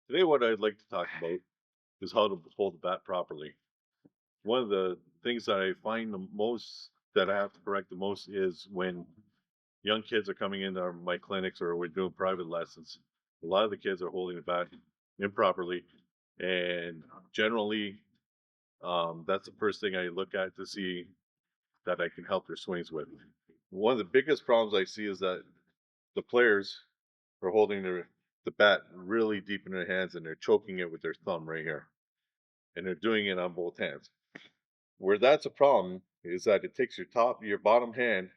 Today, what I'd like to talk about is how to hold the bat properly. One of the things that I find the most that I have to correct the most is when young kids are coming into my clinics or we're doing private lessons. A lot of the kids are holding the bat improperly, and generally, that's the first thing I look at to see that I can help their swings with. One of the biggest problems I see is that the players are holding the bat really deep in their hands and they're choking it with their thumb right here, and they're doing it on both hands. Where that's a problem is that it takes your bottom hand,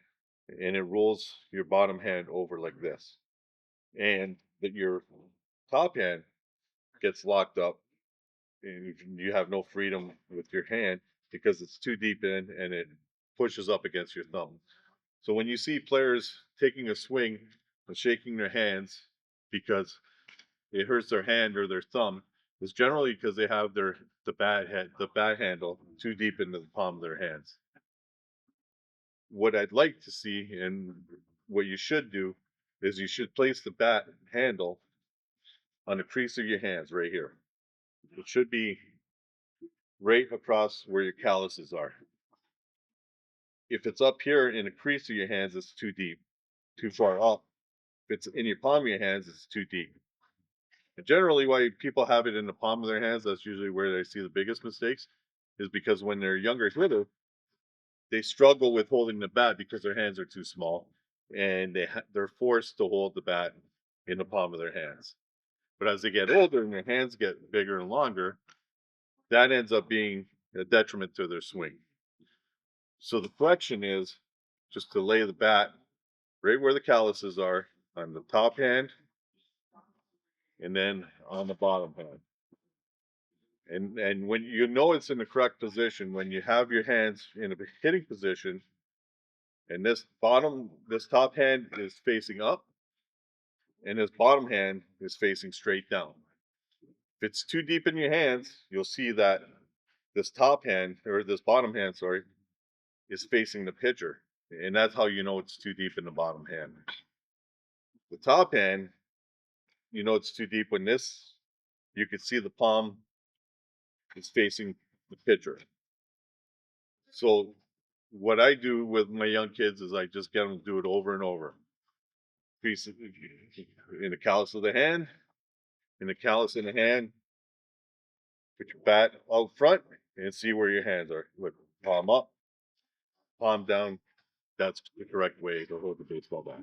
and it rolls your bottom hand over like this, and that your top hand gets locked up, and you have no freedom with your hand because it's too deep in and it pushes up against your thumb. So when you see players taking a swing and shaking their hands because it hurts their hand or their thumb, it's generally because they have the bat handle too deep into the palm of their hands. What I'd like to see and what you should do is you should place the bat handle on the crease of your hands right here. It should be right across where your calluses are. If it's up here in the crease of your hands, it's too deep, too far up. If it's in your palm of your hands, it's too deep. And generally, why people have it in the palm of their hands, that's usually where they see the biggest mistakes, is because when they're younger hitter, they struggle with holding the bat because their hands are too small, and they're forced to hold the bat in the palm of their hands. But as they get older and their hands get bigger and longer, that ends up being a detriment to their swing. So the correction is just to lay the bat right where the calluses are on the top hand and then on the bottom hand. And when you know it's in the correct position, when you have your hands in a hitting position and this top hand is facing up and this bottom hand is facing straight down. If it's too deep in your hands, you'll see that this top hand or this bottom hand, sorry, is facing the pitcher. And that's how you know it's too deep in the bottom hand. The top hand, you know it's too deep when you can see the palm is facing the pitcher. So what I do with my young kids is I just get them to do it over and over. Piece in the callus of the hand, in the callus in the hand, put your bat out front and see where your hands are. Look, palm up, palm down. That's the correct way to hold the baseball bat.